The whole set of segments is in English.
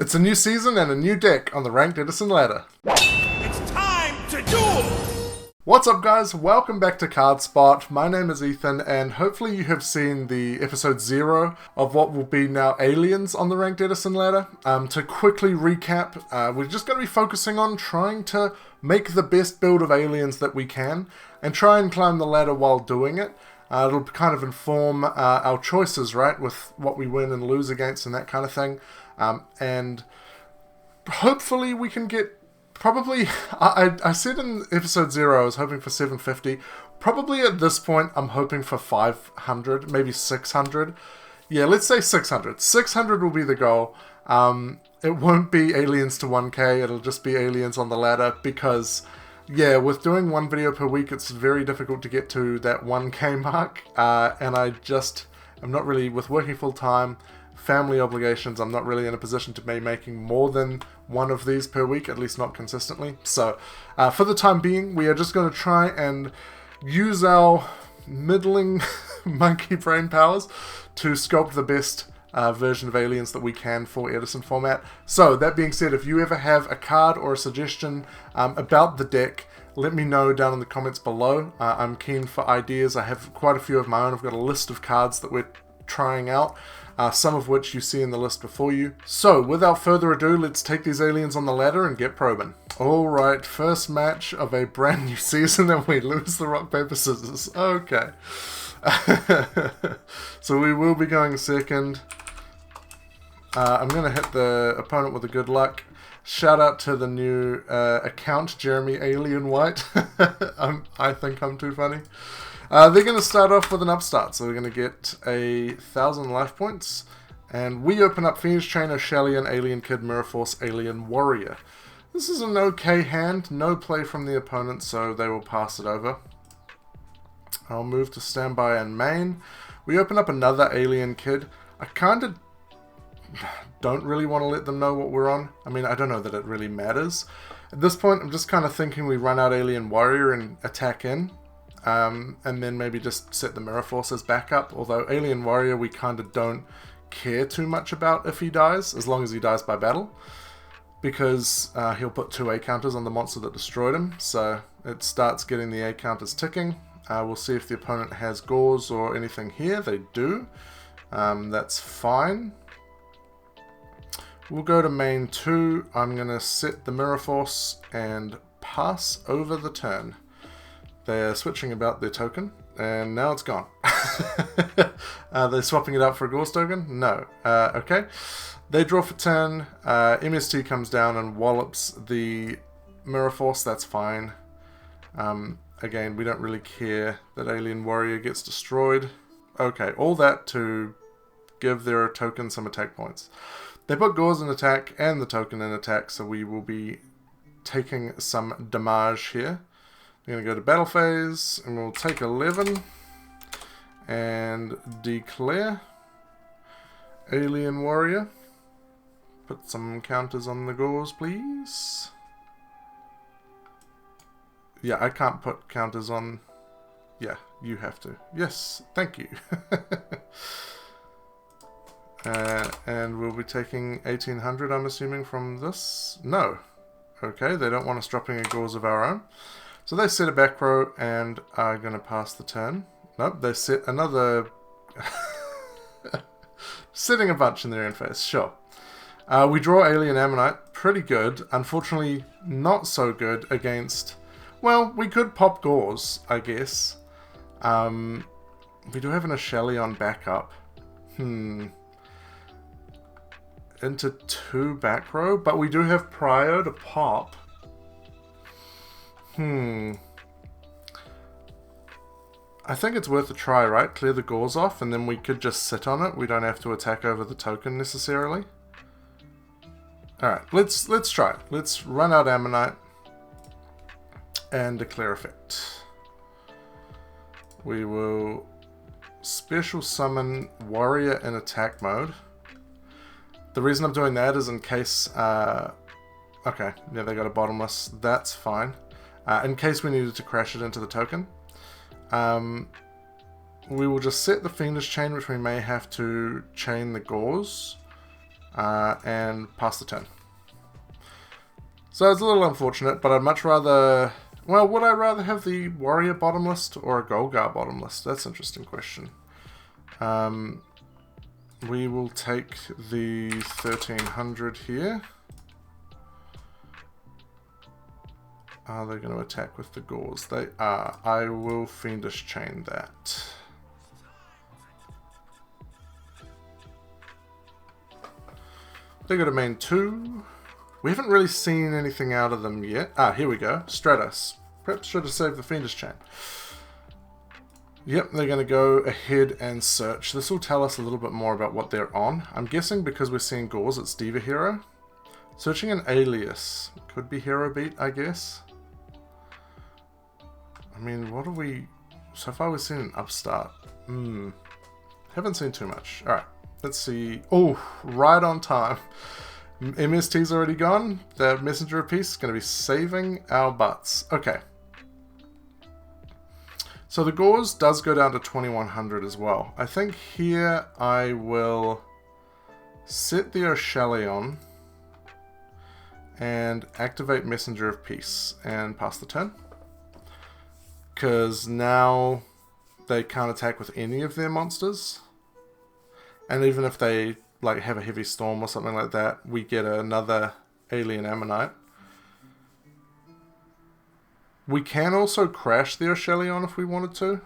It's a new season and a new deck on the Ranked Edison ladder. It's time to duel! What's up guys, welcome back to CardSpot. My name is Ethan and hopefully you have seen the episode 0 of what will be now Aliens on the Ranked Edison ladder. To quickly recap, we're just going to be focusing on trying to make the best build of Aliens that we can and try and climb the ladder while doing it. It'll kind of inform our choices, right, with what we win and lose against and that kind of thing. And hopefully we can get, probably, I said in episode 0 I was hoping for 750. Probably at this point I'm hoping for 500, maybe 600. Yeah, let's say 600. 600 will be the goal. It won't be Aliens to 1k, it'll just be Aliens on the ladder because, yeah, with doing one video per week, it's very difficult to get to that 1k mark, and I just am not really, with working full time, family obligations, I'm not really in a position to be making more than one of these per week, at least not consistently. So, for the time being, we are just going to try and use our middling monkey brain powers to sculpt the best version of Aliens that we can for Edison format. So, that being said, if you ever have a card or a suggestion about the deck, let me know down in the comments below. I'm keen for ideas. I have quite a few of my own. I've got a list of cards that we're trying out, some of which you see in the list before you. So, without further ado, let's take these aliens on the ladder and get probing. Alright, first match of a brand new season and we lose the rock, paper, scissors. Okay. So we will be going second. I'm going to hit the opponent with a good luck. Shout out to the new account, Jeremy Alien White. I think I'm too funny. They're going to start off with an upstart, so we're going to get 1,000 life points. And we open up Phoenix Trainer, Shellian, Alien Kid, Mirror Force, Alien Warrior. This is an okay hand, no play from the opponent, so they will pass it over. I'll move to standby and main. We open up another Alien Kid. I kind of don't really want to let them know what we're on. I mean, I don't know that it really matters. At this point, I'm just kind of thinking we run out Alien Warrior and attack in. And then maybe just set the Mirror Force as backup. Although Alien Warrior we kind of don't care too much about if he dies, as long as he dies by battle. Because he'll put 2 A counters on the monster that destroyed him. So it starts getting the A counters ticking. We'll see if the opponent has gauze or anything here. They do. That's fine. We'll go to main 2. I'm going to set the Mirror Force and pass over the turn. They're switching about their token, and now it's gone. They're swapping it out for a gauze token? No. Okay. They draw for turn. MST comes down and wallops the Mirror Force. That's fine. Again, we don't really care that Alien Warrior gets destroyed. Okay, all that to give their token some attack points. They put gauze in attack and the token in attack, so we will be taking some damage here. We're going to go to battle phase, and we'll take 11 and declare Alien Warrior. Put some counters on the gauze, please. Yeah, I can't put counters on. Yeah, you have to. Yes, thank you. And we'll be taking 1800, I'm assuming, from this. No. Okay, they don't want us dropping a gauze of our own. So they set a back row and are going to pass the turn. Nope, they set another... setting a bunch in their end phase, sure. We draw Alien Ammonite, pretty good. Unfortunately, not so good against... Well, we could pop gauze, I guess. We do have an Asheli on backup. Into 2 back row, but we do have Prio to pop. I think it's worth a try, right? Clear the gauze off, and then we could just sit on it. We don't have to attack over the token necessarily. Alright, let's try it. Let's run out Ammonite and declare effect. We will special summon Warrior in attack mode. The reason I'm doing that is in case... okay, yeah, they got a bottomless. That's fine. In case we needed to crash it into the token. We will just set the Fiendish chain, which we may have to chain the gauze. and pass the turn. So it's a little unfortunate, but I'd much rather... Well, would I rather have the warrior bottom list or a Golgar bottom list? That's an interesting question. We will take the 1300 here. Are they going to attack with the Gauze? They are. I will Fiendish Chain that. They got a main 2. We haven't really seen anything out of them yet. Ah, here we go. Stratus. Perhaps should have saved the Fiendish Chain. Yep, they're going to go ahead and search. This will tell us a little bit more about what they're on. I'm guessing because we're seeing Gauze, it's Diva Hero. Searching an alias. Could be Hero Beat, I guess. I mean, what are we... So far we've seen an Upstart. Haven't seen too much. Alright, let's see. Oh, right on time. MST's already gone. The Messenger of Peace is going to be saving our butts. Okay. So the Gauze does go down to 2100 as well. I think here I will set the Oshelion and activate Messenger of Peace and pass the turn. Because now they can't attack with any of their monsters. And even if they like have a heavy storm or something like that, we get another alien Ammonite. We can also crash the Oshelion if we wanted to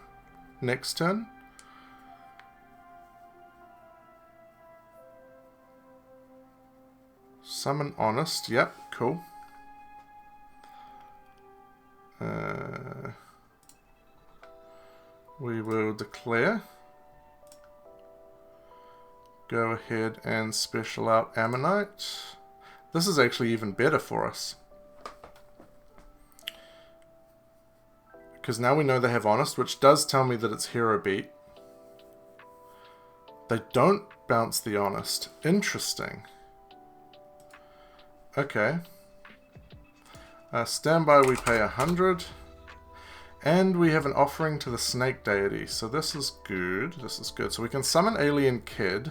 next turn. Summon Honest, yep, cool. We will declare. Go ahead and special out Ammonite. This is actually even better for us. Because now we know they have Honest, which does tell me that it's Hero Beat. They don't bounce the Honest. Interesting. Okay. Standby, we pay 100. And we have an offering to the Snake Deity. So this is good. This is good. So we can summon Alien Kid.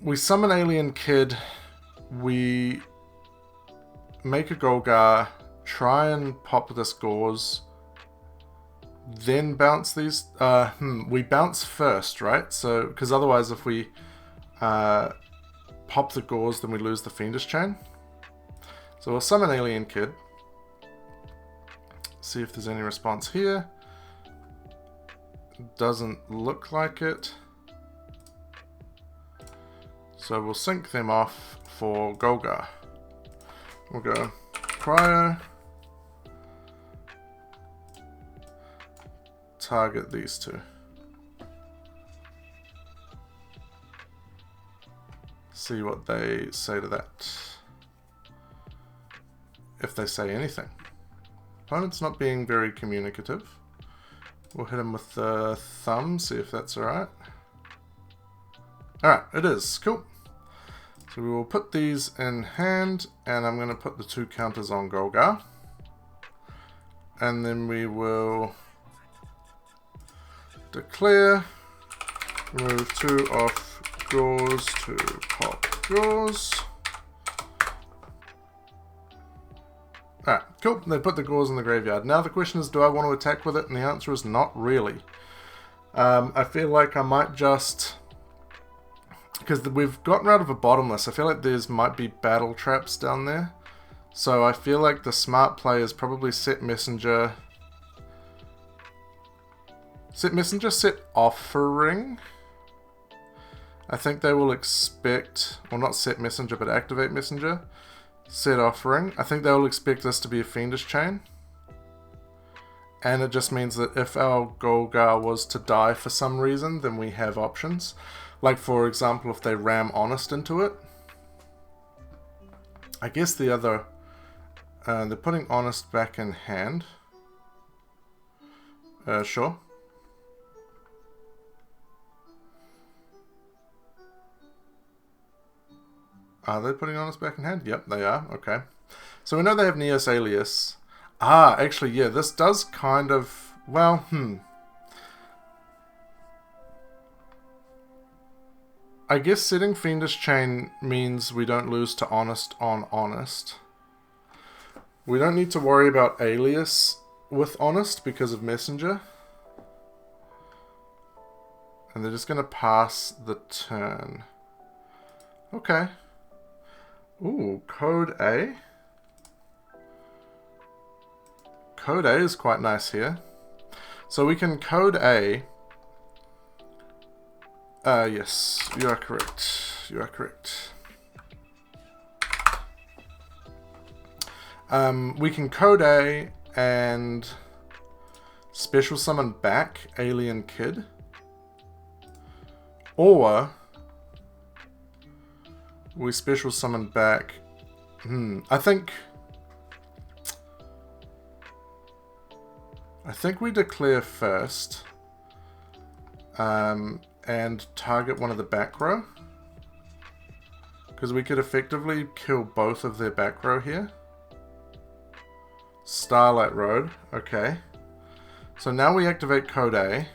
We summon Alien Kid. We make a Golgar. Try and pop this Gauze. Then bounce these. We bounce first, right? So, because otherwise if we pop the Gauze, then we lose the Fiendish Chain. So we'll summon Alien Kid. See if there's any response here. Doesn't look like it. So we'll sync them off for Golgar. We'll go Cryo. Target these two. See what they say to that. If they say anything. Opponent's not being very communicative. We'll hit him with the thumb, see if that's alright. Alright, it is. Cool. So we will put these in hand, and I'm going to put the 2 counters on Golgar. And then we will declare, remove 2 off Gauze to pop Gauze. Alright, cool. They put the Gauze in the graveyard. Now the question is, do I want to attack with it? And the answer is not really. I feel like I might just... Because we've gotten rid of a bottomless, I feel like there's might be battle traps down there. So I feel like the smart play is probably set Messenger... set Offering. I think they will expect... Well, not set Messenger, but activate Messenger. Set Offering. I think they will expect this to be a Fiendish Chain. And it just means that if our Golgar was to die for some reason, then we have options. Like, for example, if they ram Honest into it. I guess the other... they're putting Honest back in hand. Sure. Are they putting Honest back in hand? Yep, they are. Okay. So we know they have Neos Alias. Ah, actually, yeah, this does kind of... Well, I guess setting Fiendish Chain means we don't lose to Honest on Honest. We don't need to worry about Alias with Honest because of Messenger. And they're just going to pass the turn. Okay. Ooh, Code A. Code A is quite nice here. So we can Code A. Yes, you are correct. You are correct. We can Code A and special summon back Alien Kid. Or we special summon back... I think we declare first. And target one of the back row. Because we could effectively kill both of their back row here. Starlight Road, okay. So now we activate Code A.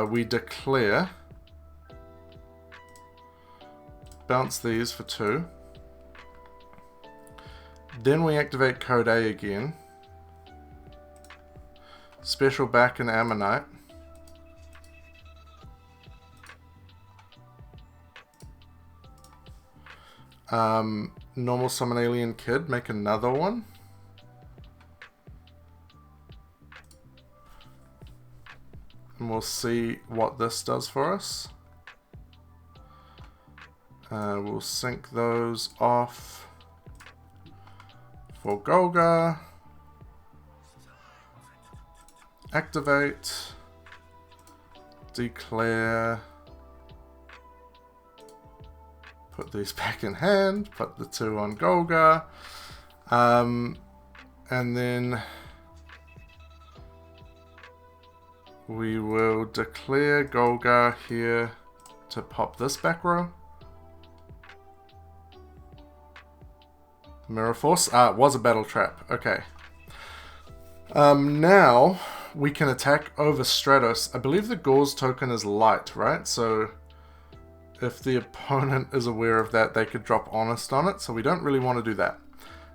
We declare. Bounce these for 2. Then we activate Code A again. Special back and Ammonite. Normal summon Alien Kid, make another one. And we'll see what this does for us. We'll sync those off for Golga. Activate. Declare. Put these back in hand, put the 2 on Golga, and then we will declare Golga here to pop this back row. Mirror Force, it was a battle trap, okay. Now we can attack over Stratos. I believe the Gauze token is light, right? So if the opponent is aware of that, they could drop Honest on it, so we don't really want to do that.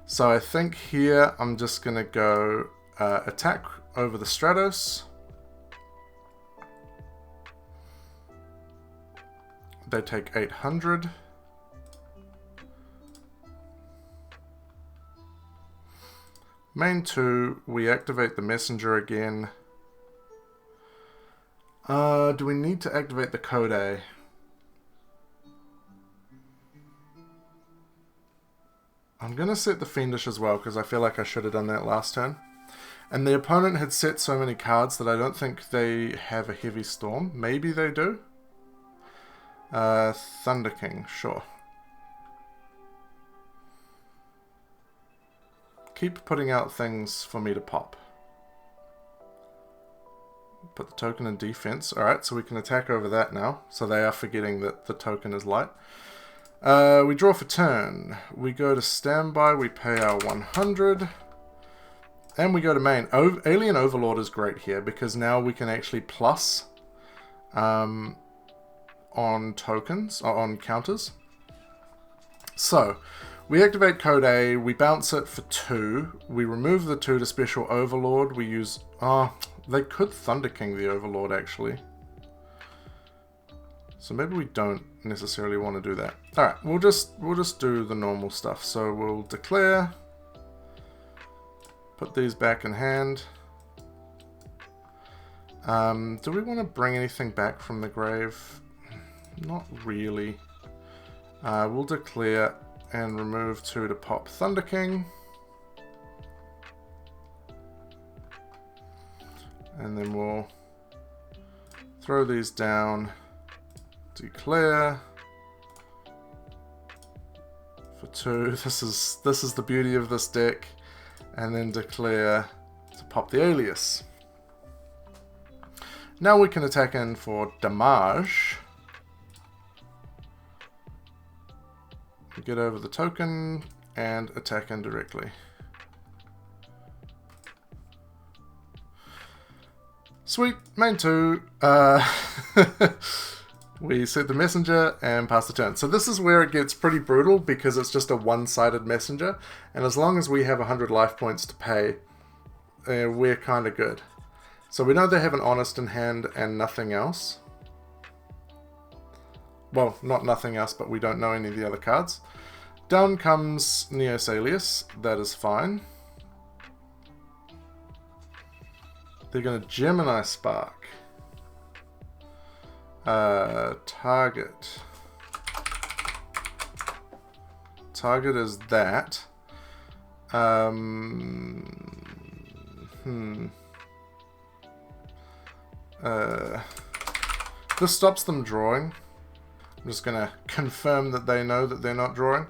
So I think here I'm just going to go attack over the Stratos. They take 800. Main 2, we activate the Messenger again. Do we need to activate the Code A? I'm going to set the Fiendish as well, because I feel like I should have done that last turn. And the opponent had set so many cards that I don't think they have a Heavy Storm. Maybe they do? Thunder King, sure. Keep putting out things for me to pop. Put the token in defense. Alright, so we can attack over that now. So they are forgetting that the token is light. We draw for turn. We go to standby, we pay our 100. And we go to main. Alien Overlord is great here because now we can actually plus on tokens, or on counters. So, we activate Code A, we bounce it for 2. We remove the 2 to special Overlord. We use... they could Thunder King the Overlord actually. So maybe we don't necessarily want to do that. Alright, we'll just do the normal stuff. So we'll declare, put these back in hand. Do we want to bring anything back from the grave? Not really. We'll declare and remove 2 to pop Thunder King. And then we'll throw these down. Declare for 2. This is the beauty of this deck, and then declare to pop the Alias. Now we can attack in for damage. Get over the token and attack in directly. Sweet, main 2. We set the messenger and pass the turn. So this is where it gets pretty brutal because it's just a one-sided messenger. And as long as we have 100 life points to pay, we're kind of good. So we know they have an honest in hand and nothing else. Well, not nothing else, but we don't know any of the other cards. Down comes Neos Alias. That is fine. They're going to Gemini Spark. Target. Target is that. This stops them drawing. I'm just going to confirm that they know that they're not drawing.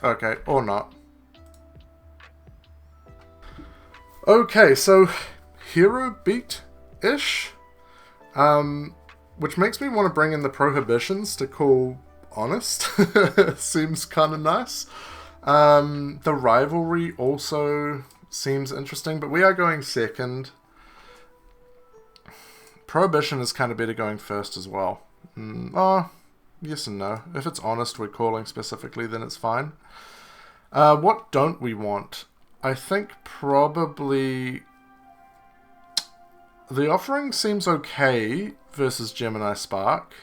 Okay, or not. Okay, so hero beat-ish. Which makes me want to bring in the prohibitions to call honest. Seems kind of nice. The rivalry also seems interesting, but we are going second. Prohibition is kind of better going first as well. Yes and no. If it's honest we're calling specifically, then it's fine. What don't we want? I think probably... The offering seems okay versus Gemini Spark.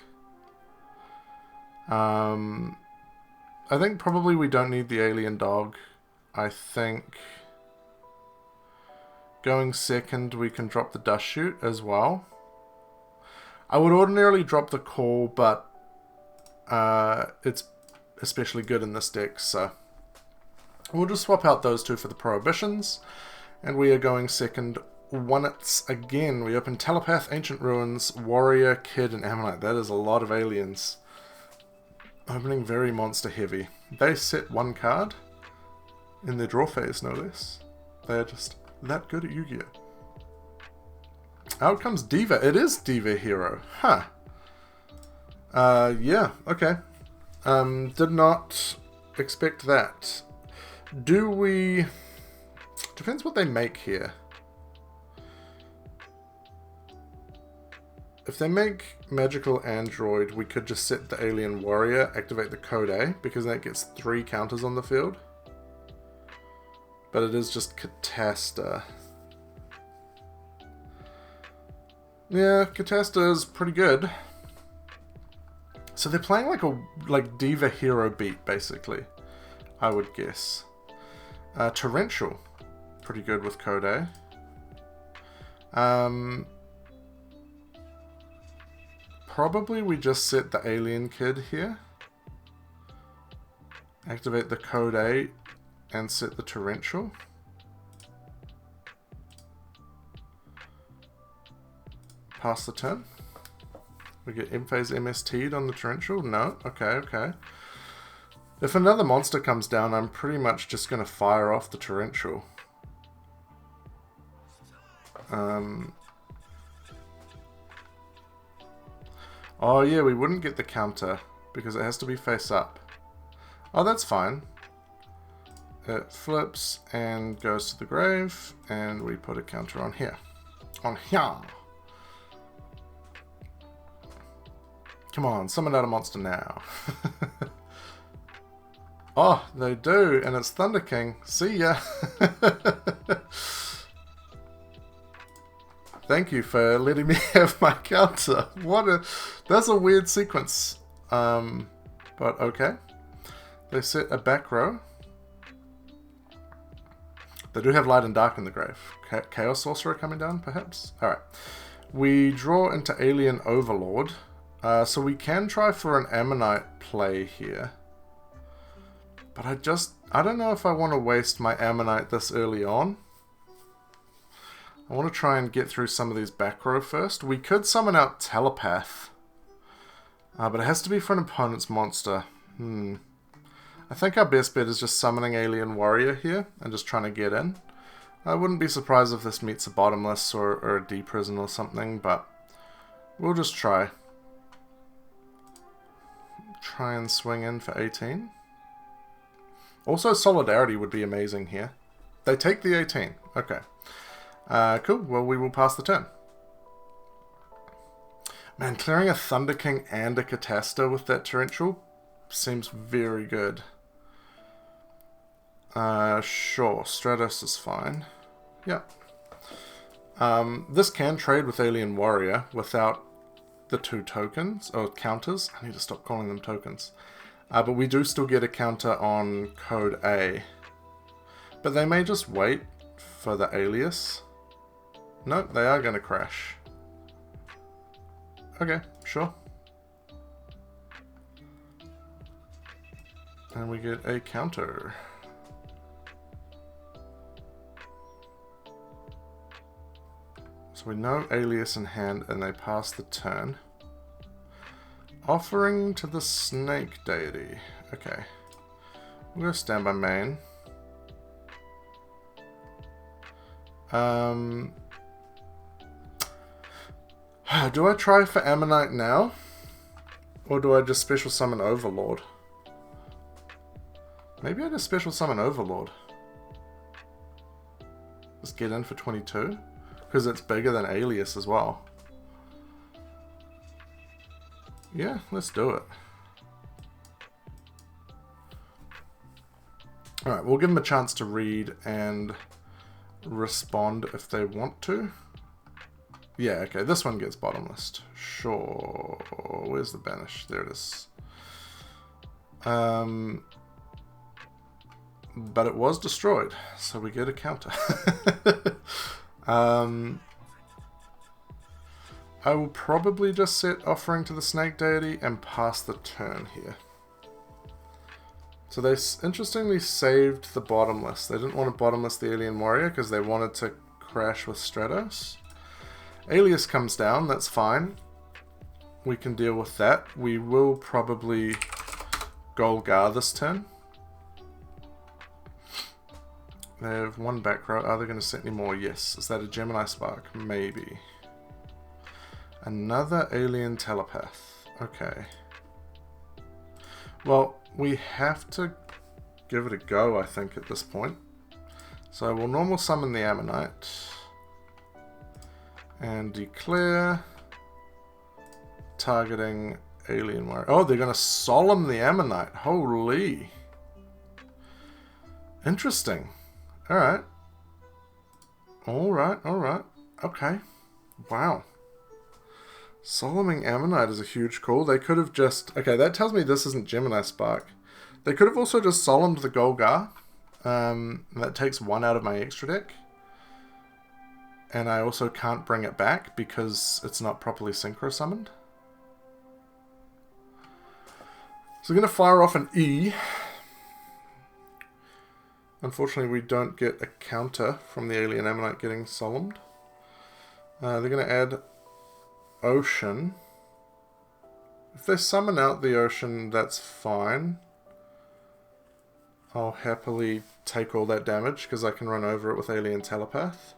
I think probably we don't need the alien dog. I think going second we can drop the dust chute as well. I would ordinarily drop the call, but it's especially good in this deck, so we'll just swap out those two for the prohibitions, and we are going second. One-its again. We open Telepath, Ancient Ruins, Warrior, Kid, and Ammonite. That is a lot of aliens. Opening very monster heavy. They set one card in their draw phase, no less. They are just that good at Yu-Gi-Oh! Out comes Diva. It is Diva Hero. Huh. Yeah, okay. Did not expect that. Do we... Depends what they make here. If they make Magical Android, we could just set the Alien Warrior, activate the Code A, because that gets 3 counters on the field. But it is just Catasta. Yeah, Catasta is pretty good. So they're playing like Diva Hero beat, basically, I would guess. Torrential, pretty good with Code A. Probably we just set the Alien Kid here. Activate the Code A and set the Torrential. Pass the turn. We get M-Phase MST'd on the Torrential? No? Okay, okay. If another monster comes down, I'm pretty much just going to fire off the Torrential. Oh yeah, we wouldn't get the counter because it has to be face up. Oh, that's fine. It flips and goes to the grave, and we put a counter on here. On here. Come on, summon out a monster now. Oh, they do, and it's Thunder King. See ya. Thank you for letting me have my counter. That's a weird sequence. But okay. They set a back row. They do have Light and Dark in the grave. Chaos Sorcerer coming down, perhaps? Alright. We draw into Alien Overlord. So we can try for an Ammonite play here. But I don't know if I want to waste my Ammonite this early on. I want to try and get through some of these back row first. We could summon out Telepath. But it has to be for an opponent's monster. I think our best bet is just summoning Alien Warrior here and just trying to get in. I wouldn't be surprised if this meets a Bottomless or a D-Prison or something, but we'll just try. Try and swing in for 18. Also, Solidarity would be amazing here. They take the 18. Okay. Cool. Well, we will pass the turn. Man, clearing a Thunder King and a Catasta with that Torrential seems very good. Sure, Stratos is fine. Yep. This can trade with Alien Warrior without the 2 tokens, or counters. I need to stop calling them tokens. But we do still get a counter on code A. But they may just wait for the alias. Nope, they are going to crash. Okay, sure. And we get a counter. So we know alias in hand and they pass the turn. Offering to the snake deity. Okay. I'm going to stand by main. Do I try for Ammonite now? Or do I just special summon Overlord? Maybe I just special summon Overlord. Just get in for 22. Because it's bigger than Alias as well. Yeah, let's do it. Alright, we'll give them a chance to read and respond if they want to. Yeah, okay, this one gets bottomless. Sure. Where's the banish? There it is. But it was destroyed, so we get a counter. I will probably just set Offering to the Snake Deity and pass the turn here. So they interestingly saved the bottomless. They didn't want to bottomless the Alien Warrior because they wanted to crash with Stratos. Alias comes down, that's fine. We can deal with that. We will probably Golgar this turn. They have 1 back row. Are they going to set any more? Yes. Is that a Gemini Spark? Maybe. Another Alien Telepath. Okay. Well, we have to give it a go, I think, at this point. So we'll normal summon the Ammonite. And declare. Targeting Alien Warrior. Oh, they're going to Solemn the Ammonite. Holy. Interesting. Alright. Alright, alright. Okay. Wow. Solemning Ammonite is a huge call. They could have just... Okay, that tells me this isn't Gemini Spark. They could have also just Solemned the Golgar. That takes 1 out of my extra deck. And I also can't bring it back because it's not properly Synchro Summoned. So I'm going to fire off an E. Unfortunately, we don't get a counter from the Alien Ammonite getting Solemned. They're going to add Ocean. If they summon out the Ocean, that's fine. I'll happily take all that damage because I can run over it with Alien Telepath.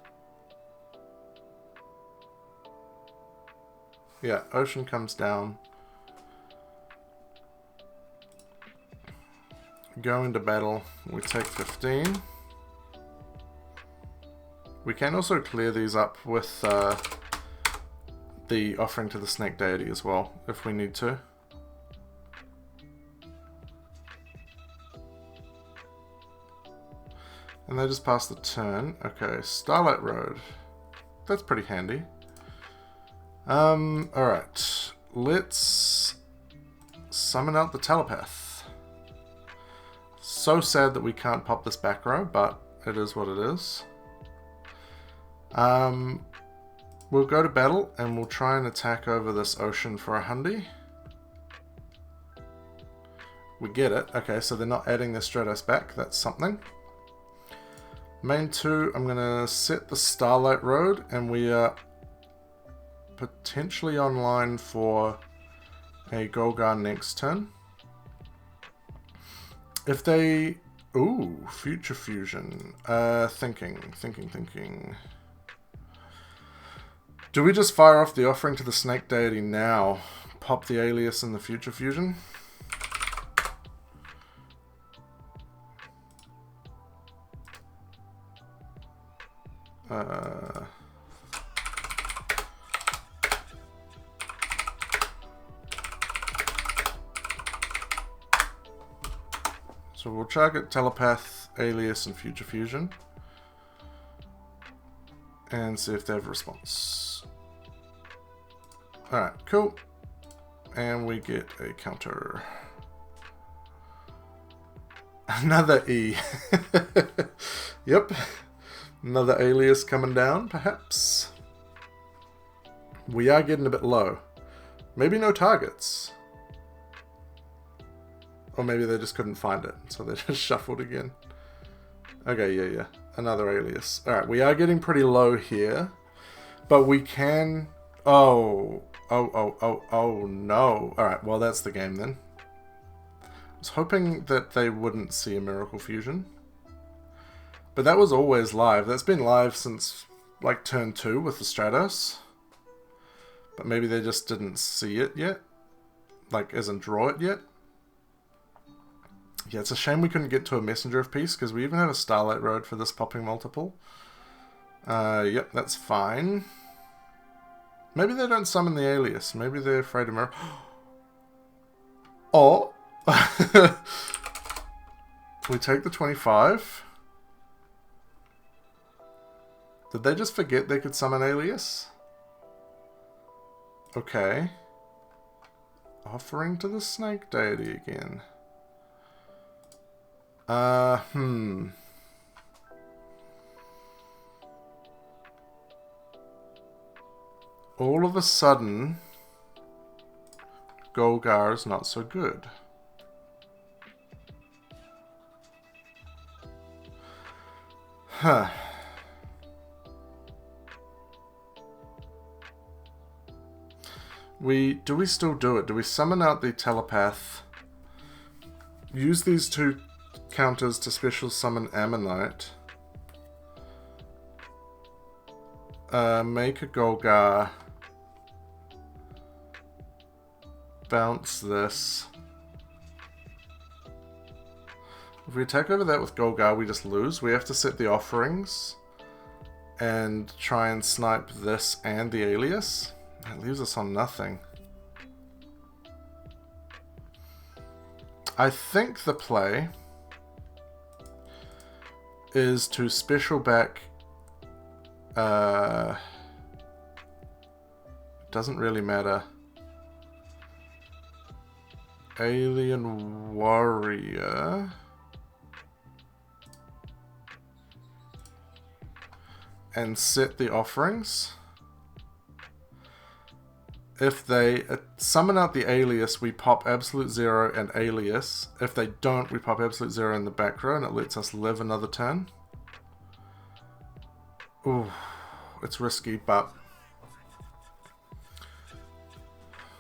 Yeah, Ocean comes down. Go into battle. We take 15. We can also clear these up with the Offering to the Snake Deity as well, if we need to. And they just pass the turn. Okay, Starlight Road. That's pretty handy. Alright. Let's summon out the Telepath. So sad that we can't pop this back row, but it is what it is. We'll go to battle and we'll try and attack over this Ocean for a Hundy. We get it. Okay, so they're not adding their Stratos back. That's something. Main 2, I'm going to set the Starlight Road and we are potentially online for a Golgar next turn. If they... Ooh, Future Fusion. Thinking. Do we just fire off the Offering to the Snake Deity now? Pop the Alias in the Future Fusion? So we'll target Telepath, Alias, and Future Fusion. And see if they have a response. Alright, cool. And we get a counter. Another E. Yep. Another Alias coming down, perhaps. We are getting a bit low. Maybe no targets. Or maybe they just couldn't find it, so they just shuffled again. Okay, yeah. Another Alias. Alright, we are getting pretty low here. But we can... Oh no. Alright, well that's the game then. I was hoping that they wouldn't see a Miracle Fusion. But that was always live. That's been live since like turn 2 with the Stratos. But maybe they just didn't see it yet. Like, as in draw it yet. Yeah, it's a shame we couldn't get to a Messenger of Peace, because we even have a Starlight Road for this popping multiple. Yep, that's fine. Maybe they don't summon the Alias. Maybe they're afraid of Miracle. Oh! We take the 25. Did they just forget they could summon Alias? Okay. Offering to the Snake Deity again. All of a sudden, Golgar's not so good. Huh. Do we still do it? Do we summon out the Telepath? Use these two counters to special summon Ammonite. Make a Golgar. Bounce this. If we attack over that with Golgar, we just lose. We have to set the offerings and try and snipe this and the Alias. That leaves us on nothing. I think the play is to special back. Doesn't really matter. Alien Warrior. And set the offerings. If they summon out the Alias, we pop Absolute Zero and Alias. If they don't, we pop Absolute Zero in the back row, and it lets us live another turn. Ooh, it's risky, but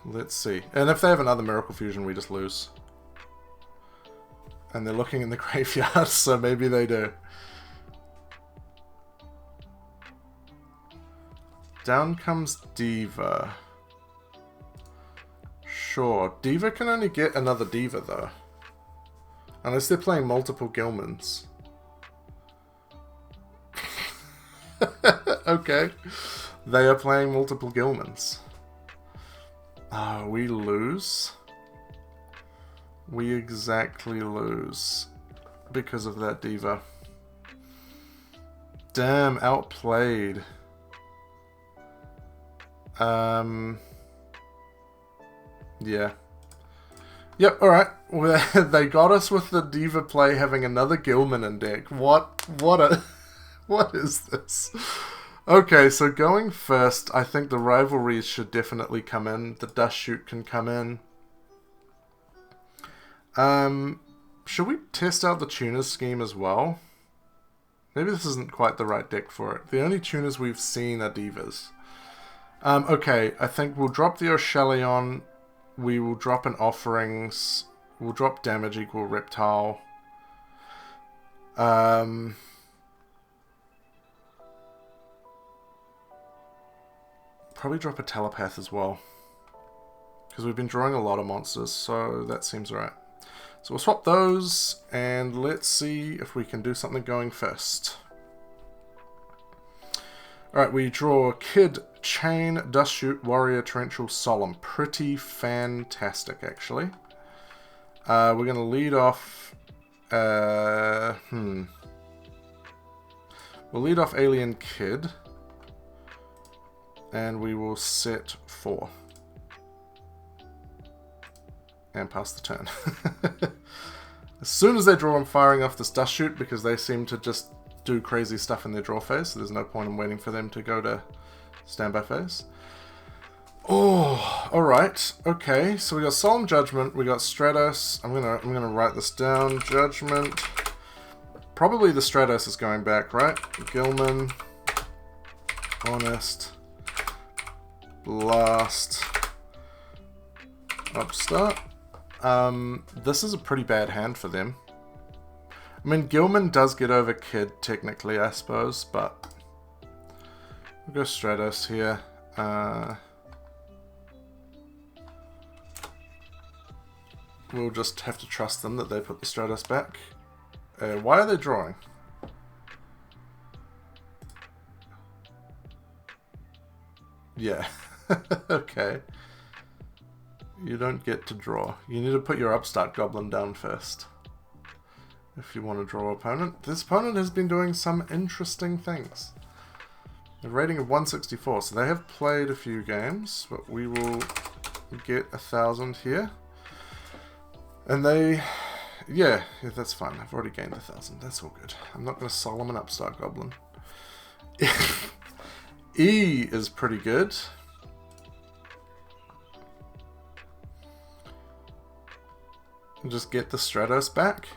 let's see. And if they have another Miracle Fusion, we just lose. And they're looking in the graveyard, so maybe they do. Down comes Diva. Sure, Diva can only get another Diva though. Unless they're playing multiple Gilmans. Okay. They are playing multiple Gilmans. Ah, we lose. We exactly lose. Because of that Diva. Damn, outplayed. Yeah. Yep, alright. They got us with the Diva play having another Gilman in deck. What is this? Okay, so going first, I think the rivalries should definitely come in. The Dust Shoot can come in. Should we test out the Tuners scheme as well? Maybe this isn't quite the right deck for it. The only Tuners we've seen are Divas. Okay, I think we'll drop the Oshelion. We will drop an Offerings. We'll drop damage equal Reptile. Probably drop a Telepath as well. Because we've been drawing a lot of monsters, so that seems right. So we'll swap those, and let's see if we can do something going first. Alright, we draw Kid, Chain, Dust Shoot, Warrior, Torrential, Solemn. Pretty fantastic, actually. We're going to lead off We'll lead off Alien Kid. And we will set 4. And pass the turn. As soon as they draw, I'm firing off this dust chute because they seem to just do crazy stuff in their draw phase, so there's no point in waiting for them to go to standby phase. Oh, alright. Okay, so we got Solemn Judgment, we got Stratos. I'm gonna write this down. Judgment. Probably the Stratos is going back, right? Gilman. Honest. Blast. Upstart. This is a pretty bad hand for them. I mean, Gilman does get over Kid, technically, I suppose, but we'll go Stratos here. We'll just have to trust them that they put the Stratos back. Why are they drawing? Yeah. Okay. You don't get to draw. You need to put your upstart goblin down first if you want to draw opponent. This opponent has been doing some interesting things. A rating of 164, so they have played a few games, but we will get 1,000 here. And they... Yeah, that's fine. I've already gained 1,000. That's all good. I'm not going to Solomon upstart goblin. E is pretty good. Just get the Stratos back.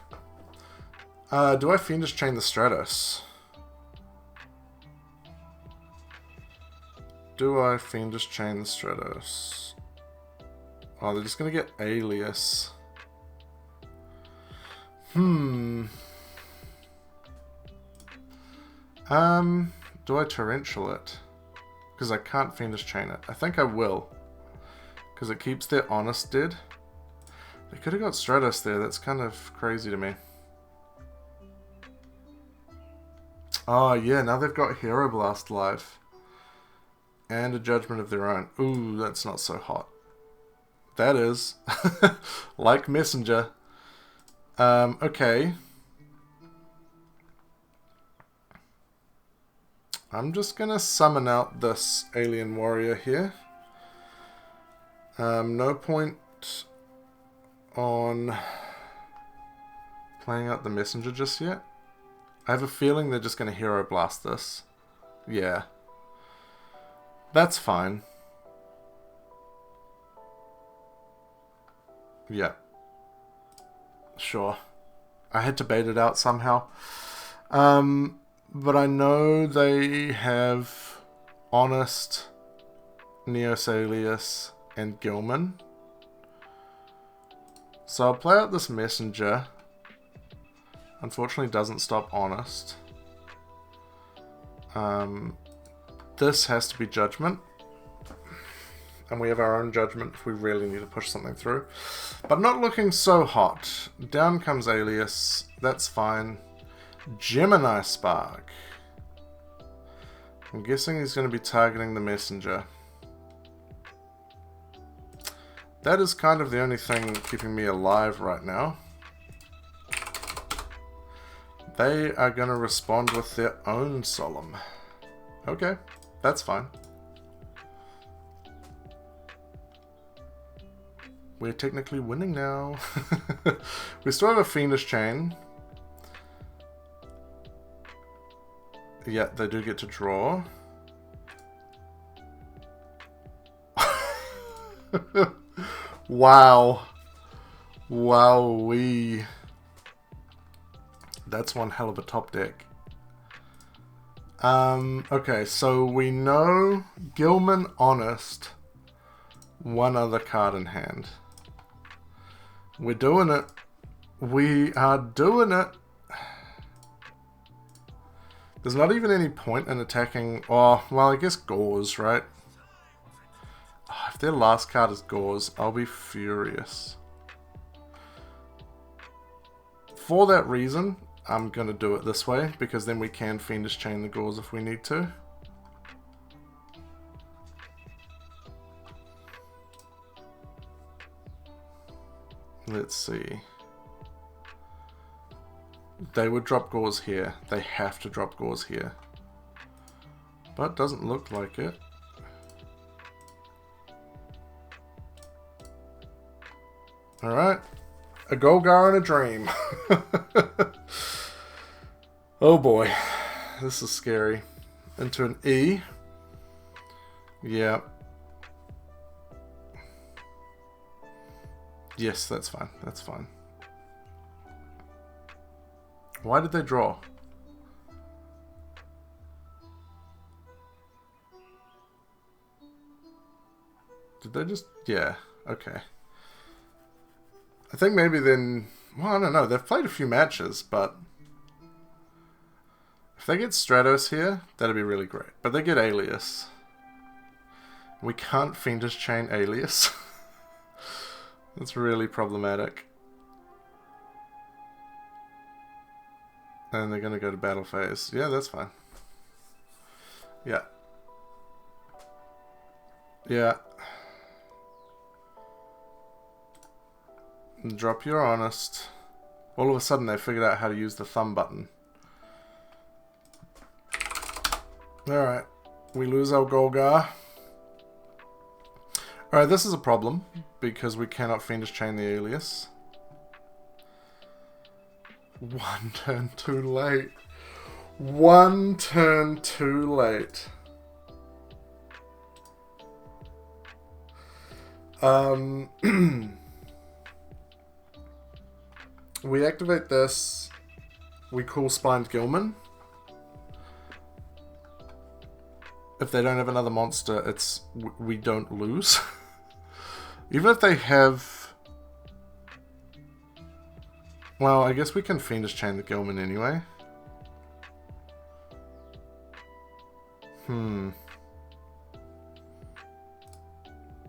Do I Fiendish Chain the Stratos? Do I Fiendish Chain the Stratos? Oh, they're just going to get Alias. Do I Torrential it? Because I can't Fiendish Chain it. I think I will. Because it keeps their Honest dead. They could have got Stratos there. That's kind of crazy to me. Oh, yeah. Now they've got Hero Blast live. And a Judgment of their own. Ooh, that's not so hot. That is. Like Messenger. Okay. I'm just going to summon out this Alien Warrior here. No point on playing out the Messenger just yet. I have a feeling they're just going to Hero Blast this. Yeah. That's fine. Yeah. Sure. I had to bait it out somehow. But I know they have Honest, Neosalius, and Gilman. So I'll play out this Messenger. Unfortunately doesn't stop Honest. This has to be Judgment. And we have our own Judgment if we really need to push something through. But not looking so hot. Down comes Alias. That's fine. Gemini Spark. I'm guessing he's going to be targeting the Messenger. That is kind of the only thing keeping me alive right now. They are going to respond with their own Solemn. Okay, that's fine. We're technically winning now. We still have a Fiendish Chain. Yeah, they do get to draw. Wow. Wowee. That's one hell of a top deck. Okay, so we know Gilman, Honest, one other card in hand. We're doing it. We are doing it. There's not even any point in attacking... Oh, well, I guess Gauze, right? Oh, if their last card is Gauze, I'll be furious. For that reason, I'm going to do it this way, because then we can Fiendish Chain the Gauze if we need to. Let's see. They would drop gauze here. They have to drop gauze here. But doesn't look like it. Alright. A Golgar and a dream. Oh boy. This is scary. Into an E. Yeah. Yes, that's fine. That's fine. Why did they draw? Did they just... Yeah. Okay. I think maybe then... Well, I don't know. They've played a few matches, but... If they get Stratos here, that'd be really great. But they get Alias. We can't Fiendish Chain Alias. That's really problematic. And they're going to go to battle phase. Yeah, that's fine. Yeah. Yeah. Drop your honest. All of a sudden they figured out how to use the thumb button. Alright. We lose our Golgar. Alright, this is a problem. Because we cannot Fiendish Chain the Alias. One turn too late. One turn too late. We activate this. We call Spined Gilman. If they don't have another monster, it's we don't lose. Even if they have... Well, I guess we can Fiendish Chain the Gilman anyway.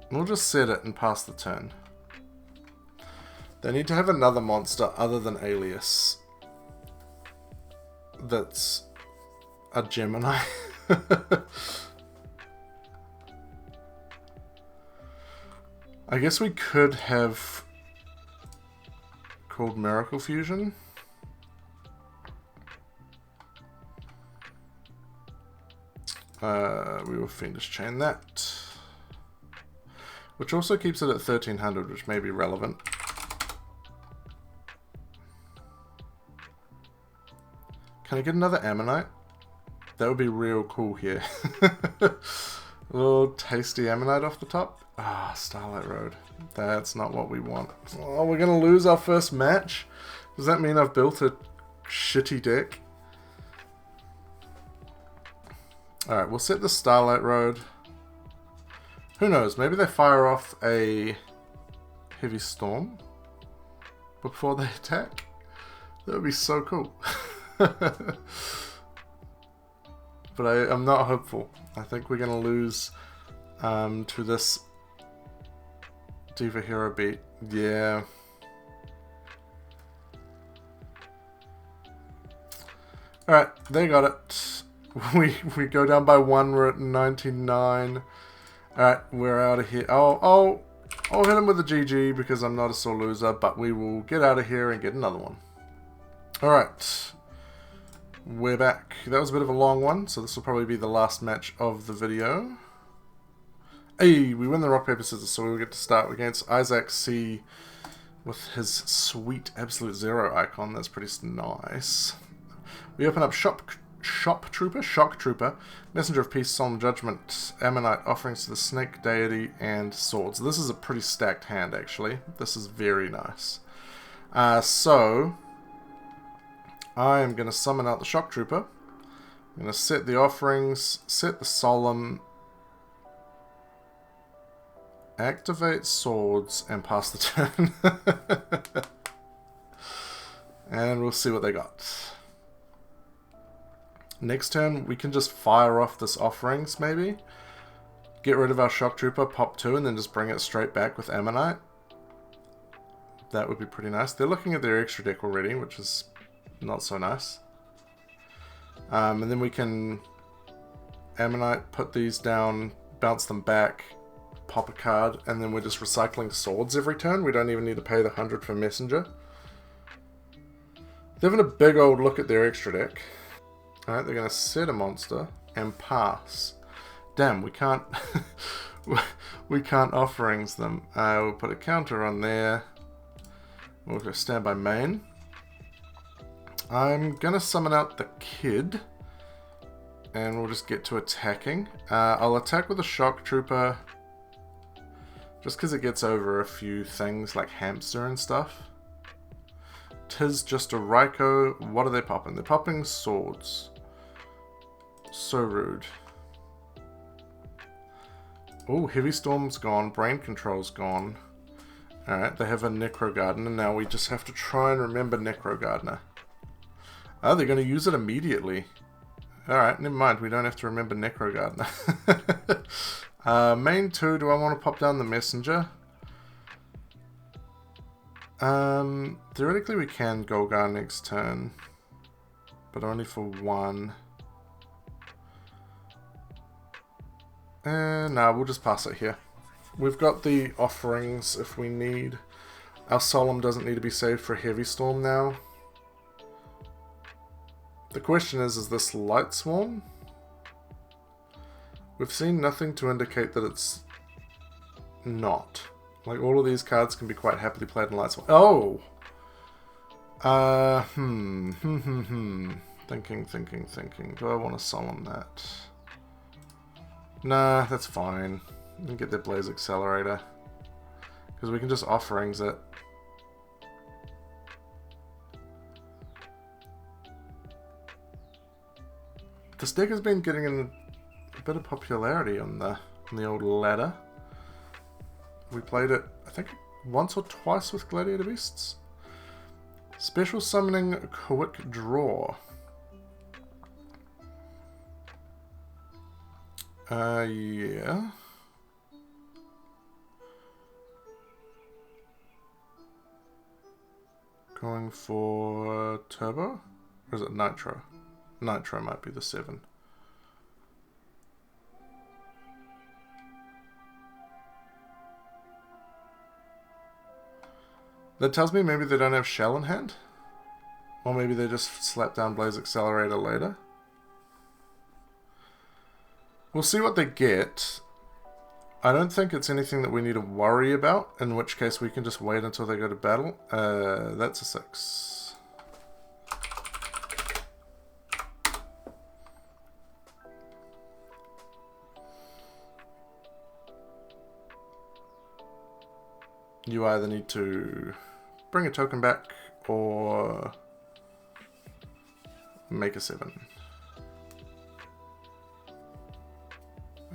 We'll just set it and pass the turn. They need to have another monster other than Alias. That's a Gemini. I guess we could have called Miracle Fusion. We will Fiendish Chain that. Which also keeps it at 1300, which may be relevant. Can I get another Ammonite? That would be real cool here. A little tasty Ammonite off the top. Ah, Starlight Road. That's not what we want. Oh, we're going to lose our first match? Does that mean I've built a shitty deck? Alright, we'll set the Starlight Road. Who knows? Maybe they fire off a Heavy Storm before they attack. That would be so cool. But I'm not hopeful. I think we're going to lose to this Diva Hero beat. Yeah. Alright, they got it. We go down by 1, we're at 99. Alright, we're out of here. I'll hit him with a GG because I'm not a sore loser, but we will get out of here and get another one. Alright. We're back. That was a bit of a long one, so this will probably be the last match of the video. Hey, we win the rock, paper, scissors, so we will get to start against Isaac C with his sweet Absolute Zero icon. That's pretty nice. We open up Shock Trooper, Messenger of Peace, Solemn Judgment, Ammonite, Offerings to the Snake Deity, and Swords. This is a pretty stacked hand, actually. This is very nice. So I am going to summon out the Shock Trooper. I'm going to set the Offerings, set the Solemn, activate Swords, and pass the turn. And we'll see what they got. Next turn, we can just fire off this Offerings, maybe. Get rid of our Shock Trooper, pop 2, and then just bring it straight back with Ammonite. That would be pretty nice. They're looking at their extra deck already, which is not so nice. And then we can Ammonite, put these down, bounce them back, pop a card, and then we're just recycling Swords every turn. We don't even need to pay the 100 for Messenger. They're having a big old look at their extra deck. Alright, they're going to set a monster and pass. Damn, we can't... we can't offerings them. We'll put a counter on there. We'll go standby main. I'm going to summon out the kid. And we'll just get to attacking. I'll attack with a shock trooper. Just because it gets over a few things like hamster and stuff. Tis just a Raikou. What are they popping? They're popping swords. So rude. Oh, Heavy Storm's gone. Brain Control's gone. Alright, they have a Necro Gardener. Now we just have to try and remember Necro Gardener. Oh, they're going to use it immediately. Alright, never mind. We don't have to remember Necro Gardener. Main 2, do I want to pop down the Messenger? Theoretically we can Golgar next turn. But only for 1. No, we'll just pass it here. We've got the offerings if we need. Our Solemn doesn't need to be saved for Heavy Storm now. The question is this Light Swarm? We've seen nothing to indicate that it's not. Like, all of these cards can be quite happily played in Light Swarm. Oh! Thinking. Do I want to Solemn that? Nah, that's fine. We can get their Blaze Accelerator. Because we can just offerings it. This deck has been getting a bit of popularity on the old ladder. We played it, I think, once or twice with Gladiator Beasts. Special Summoning Quick Draw. Yeah. Going for Turbo? Or is it Nitro? Nitro might be the 7. That tells me maybe they don't have Shell in hand. Or maybe they just slap down Blaze Accelerator later. We'll see what they get. I don't think it's anything that we need to worry about, in which case we can just wait until they go to battle. That's a 6. You either need to bring a token back or make a 7.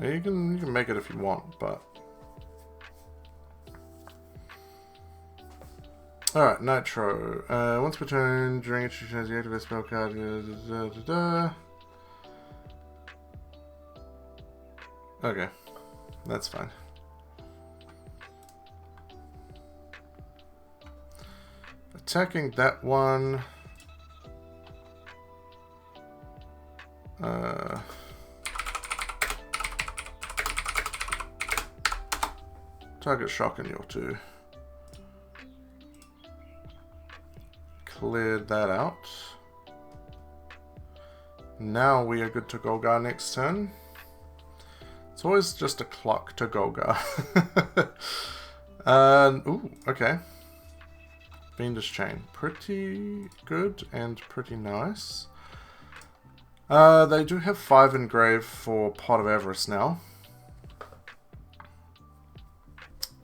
You can make it if you want, but... Alright, Nitro. Once per turn, during each turn, you activate a spell card. Okay, that's fine. Attacking that one. Target shock in your 2. Cleared that out. Now we are good to Golgar next turn. It's always just a clock to Golgar. Ooh, okay. Fiendish Chain. Pretty good and pretty nice. They do have 5 engraved for Pot of Avarice now.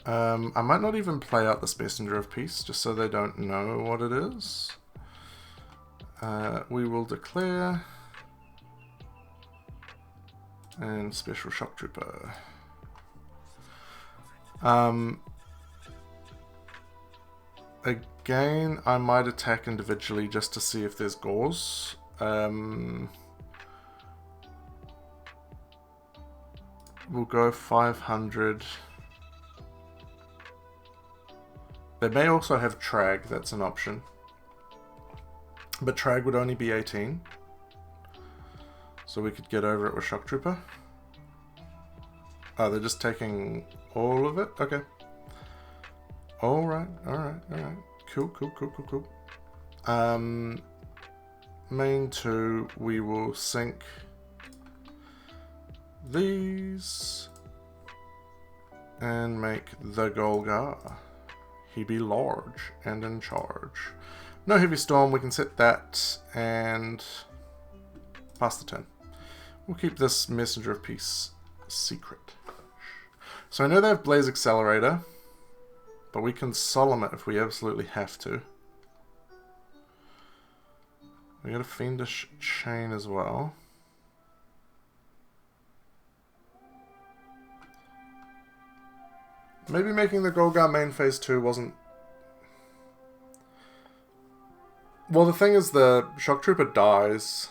I might not even play out this Messenger of Peace, just so they don't know what it is. We will declare... And Special Shock Trooper. Again, I might attack individually just to see if there's gauze. We'll go 500. They may also have Trag, that's an option. But Trag would only be 18. So we could get over it with Shock Trooper. Oh, they're just taking all of it? Okay. Alright. Cool. main 2, we will sink these and make the Golgar. He be large and in charge. No heavy storm, we can set that and pass the turn. We'll keep this Messenger of Peace secret. So I know they have Blaze Accelerator, but we can solemn it if we absolutely have to. We got a Fiendish Chain as well. Maybe making the Golgar main phase 2 wasn't... Well, the thing is the Shock Trooper dies.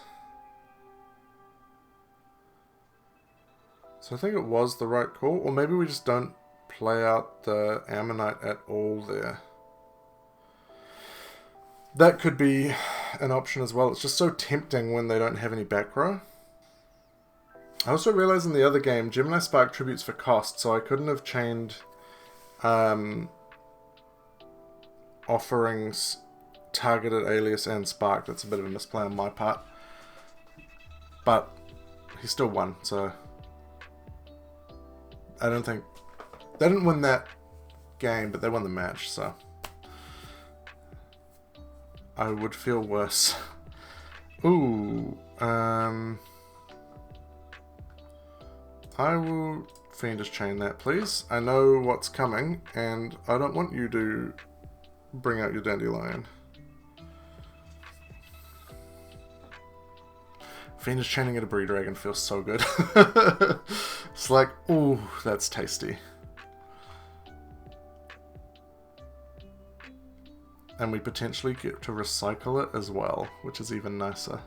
So I think it was the right call. Or maybe we just don't play out the Ammonite at all there. That could be an option as well. It's just so tempting when they don't have any back row. I also realized in the other game, Gemini Spark tributes for cost, so I couldn't have chained offerings targeted Alias and Spark. That's a bit of a misplay on my part. But he still won, so I don't think... They didn't win that game, but they won the match, so I would feel worse. Ooh, I will Fiendish Chain that, please. I know what's coming, and I don't want you to bring out your Dandelion. Fiendish Chaining at a Bree Dragon feels so good. It's like, ooh, that's tasty. And we potentially get to recycle it as well, which is even nicer.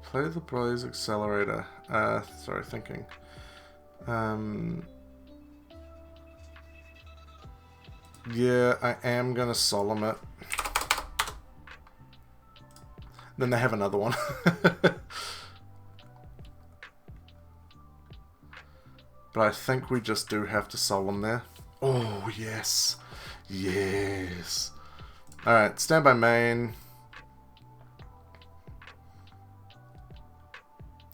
Play the Blaze Accelerator. Sorry, thinking. Yeah, I am gonna solemn it. Then they have another one. But I think we just do have to solemn there. Oh, yes. Yes. Alright, standby main.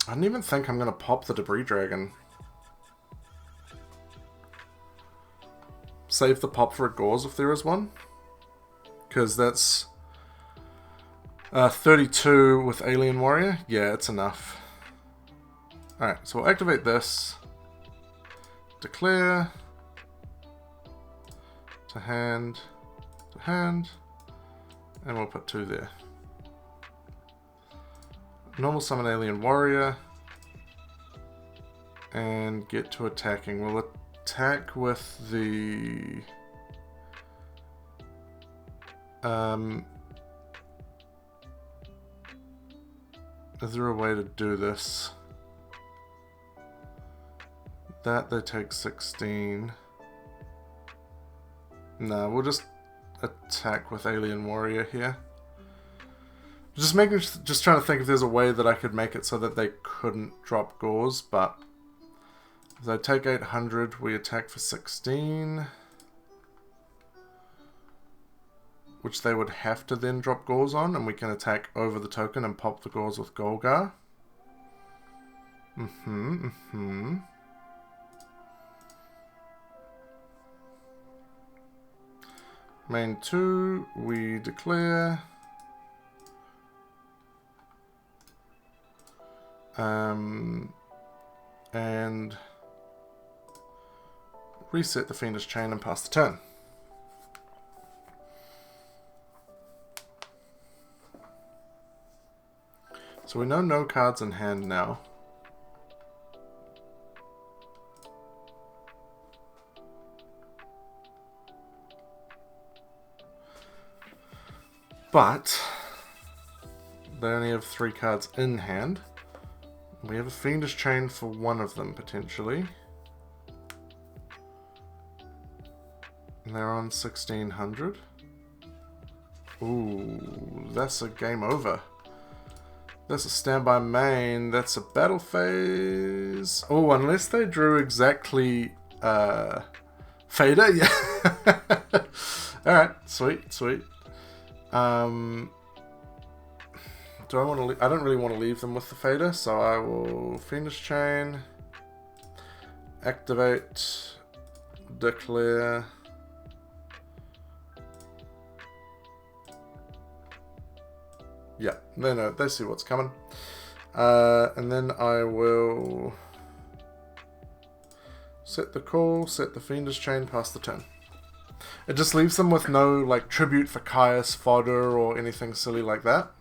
I don't even think I'm going to pop the Debris Dragon. Save the pop for a Gauze if there is one. Because that's 32 with Alien Warrior. Yeah, it's enough. Alright, so we'll activate this. Declare. To hand. To hand. And we'll put 2 there. Normal summon Alien Warrior. And get to attacking. We'll attack with the... is there a way to do this? That they take 16. No, we'll just attack with Alien Warrior here. Just trying to think if there's a way that I could make it so that they couldn't drop Gauze, but if they take 800, we attack for 16. Which they would have to then drop Gauze on, and we can attack over the token and pop the Gauze with Golgar. Main 2, we declare. And reset the Fiendish Chain and pass the turn. So we know no cards in hand now. But they only have 3 cards in hand. We have a Fiendish Chain for one of them, potentially. And they're on 1600. Ooh, that's a game over. That's a standby main. That's a battle phase. Oh, unless they drew exactly Fader. Yeah. Alright, sweet, sweet. Do I want to? I don't really want to leave them with the fader, so I will Fiendish Chain, activate, declare. Yeah, they know. They see what's coming. And then I will set the call, set the Fiendish Chain, pass the turn. It just leaves them with no like tribute for Caius fodder or anything silly like that.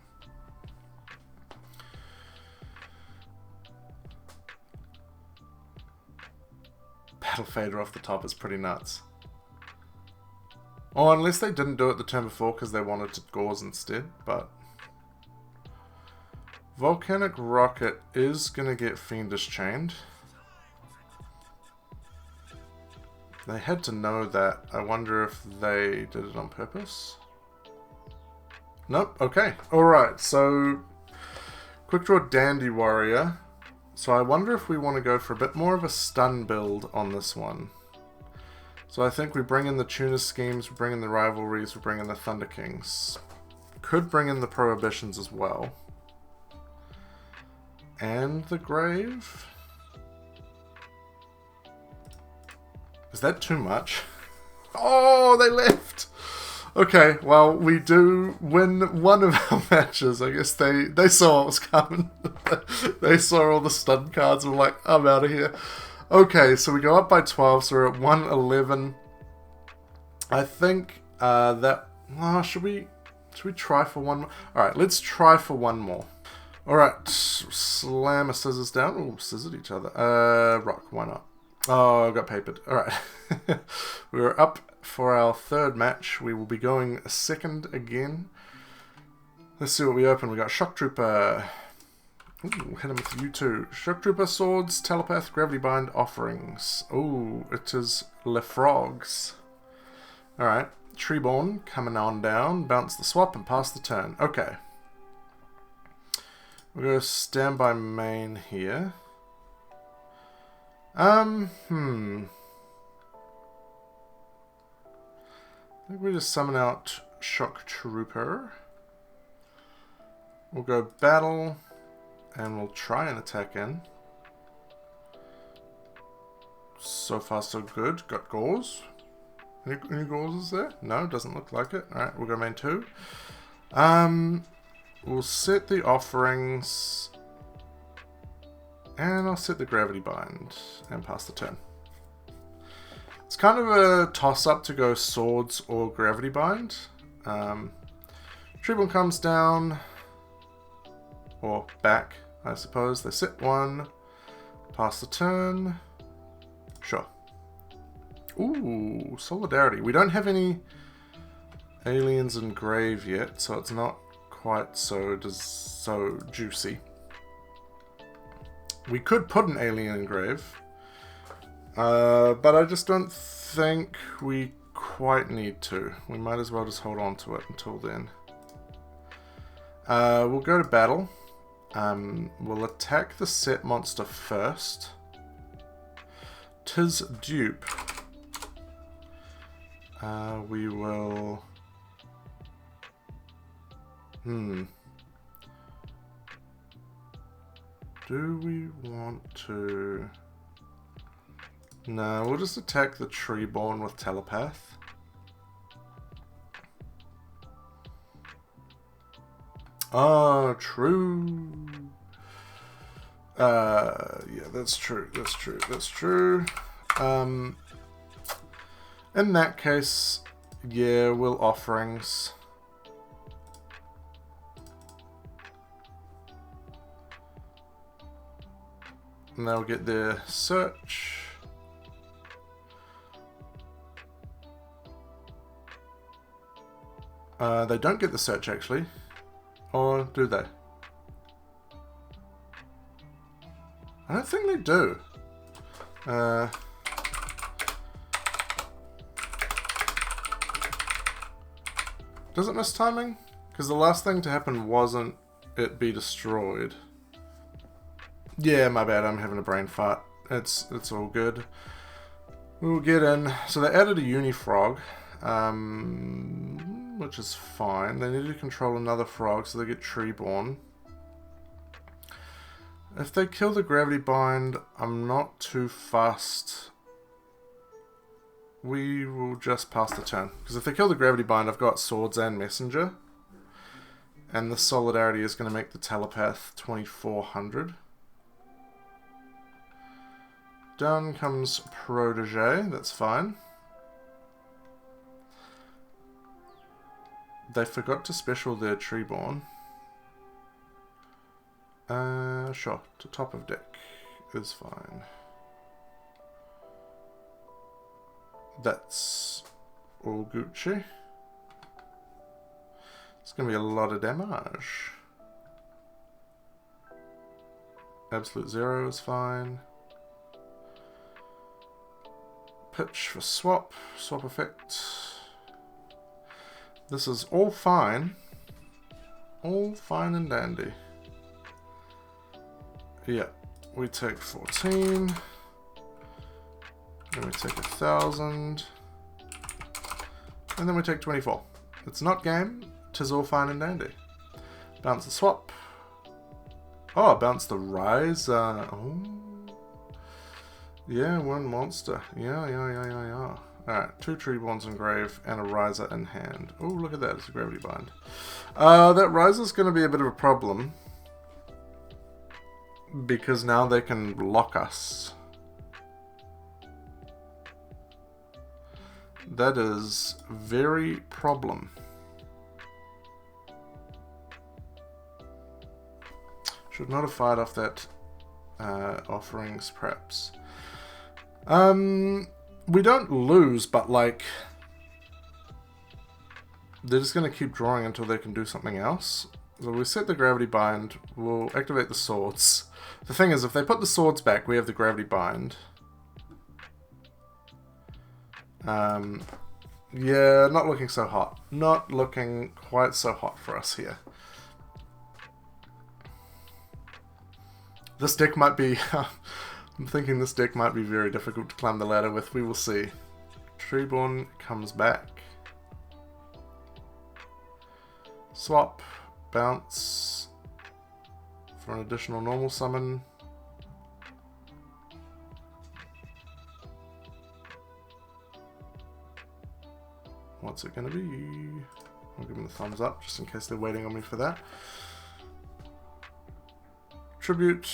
Battle fader off the top is pretty nuts. Oh, unless they didn't do it the turn before because they wanted to gauze instead, but Volcanic Rocket is going to get Fiendish Chained. They had to know that. I wonder if they did it on purpose. Nope. Okay. Alright, so quick draw Dandy Warrior. So I wonder if we want to go for a bit more of a stun build on this one. So I think we bring in the Tuna Schemes, we bring in the Rivalries, we bring in the Thunder Kings. Could bring in the Prohibitions as well. And the Grave. Is that too much? Oh, they left! Okay, well, we do win one of our matches. I guess they saw what was coming. They saw all the stun cards and were like, I'm out of here. Okay, so we go up by 12, so we're at 111. I think that... Oh, should we try for one more? Alright, let's try for one more. Alright, slam a scissors down. Oh, scissored each other. Rock, why not? Oh, I got papered. Alright. We're up for our third match. We will be going second again. Let's see what we open. We got Shock Trooper. Ooh, hit him with you too. Shock Trooper, Swords, Telepath, Gravity Bind, Offerings. Ooh, it is Le Frogs. Alright. Treeborn coming on down. Bounce the swap and pass the turn. Okay. We're going to stand by main here. I think we just summon out Shock Trooper. We'll go battle, and we'll try and attack in. So far so good. Got Gauze. Any Gauzes there? No, doesn't look like it. Alright, we'll go main 2. We'll set the Offerings. And I'll set the Gravity Bind and pass the turn. It's kind of a toss-up to go Swords or Gravity Bind. Treeborn comes down, or back, I suppose. They sit 1, pass the turn. Sure. Ooh, Solidarity. We don't have any aliens in grave yet, so it's not quite so juicy. We could put an alien in grave, but I just don't think we quite need to. We might as well just hold on to it until then. We'll go to battle. We'll attack the set monster first. Tis Dupe. We will... Do we want to... No, we'll just attack the Treeborn with Telepath. Oh, true. Yeah, that's true. That's true. That's true. In that case, yeah, we'll Offerings. And they'll get their search. They don't get the search actually. Or do they? I don't think they do. Does it miss timing? Because the last thing to happen wasn't it be destroyed. Yeah, my bad, I'm having a brain fart. It's all good. We'll get in. So they added a Unifrog. which is fine. They need to control another frog, so they get Treeborn. If they kill the Gravity Bind, I'm not too fussed. We will just pass the turn. Because if they kill the Gravity Bind, I've got Swords and Messenger. And the Solidarity is going to make the Telepath 2400. Down comes Protege, that's fine. They forgot to special their Treeborn. Sure, to top of deck is fine. That's all Gucci. It's going to be a lot of damage. Absolute Zero is fine. Pitch for swap. Swap effect. This is all fine. All fine and dandy. Yeah, we take 14. Then we take 1,000. And then we take 24. It's not game. 'Tis all fine and dandy. Bounce the swap. Oh, bounce the rise. Oh. Yeah, one monster. Yeah. Alright, 2 Treeborns in grave and a riser in hand. Oh, look at that. It's a Gravity Bind. That riser's going to be a bit of a problem. Because now they can lock us. That is very problem. Should not have fired off that offerings, perhaps. We don't lose, but like... they're just going to keep drawing until they can do something else. So we set the Gravity Bind, we'll activate the swords. The thing is, if they put the swords back, we have the Gravity Bind. Yeah, not looking so hot. Not looking quite so hot for us here. This deck might be... I'm thinking this deck might be very difficult to climb the ladder with. We will see. Treeborn comes back. Swap. Bounce. For an additional normal summon. What's it going to be? I'll give them the thumbs up just in case they're waiting on me for that. Tribute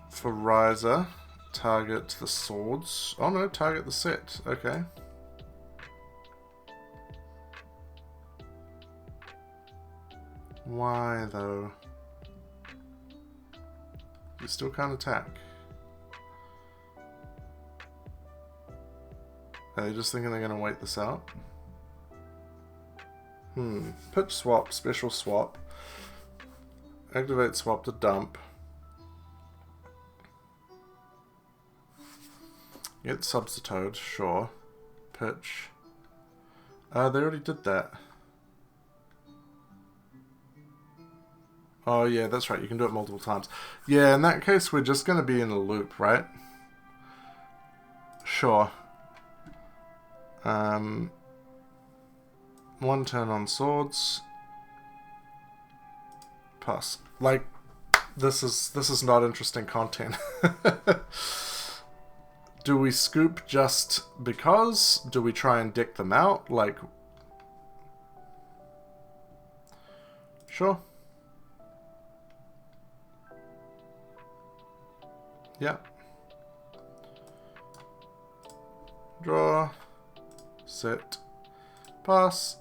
for Riser. Target the swords. Oh no, target the set. Okay. Why though? You still can't attack. Are they just thinking they're going to wait this out? Pitch swap, special swap. Activate swap to dump. Get substitute, sure. Pitch. They already did that. Oh yeah, that's right, you can do it multiple times. Yeah, in that case we're just going to be in a loop, right? Sure. One turn on swords. Pass. Like, this is not interesting content. Do we scoop just because? Do we try and deck them out? Like, sure. Yeah. Draw. Set. Pass.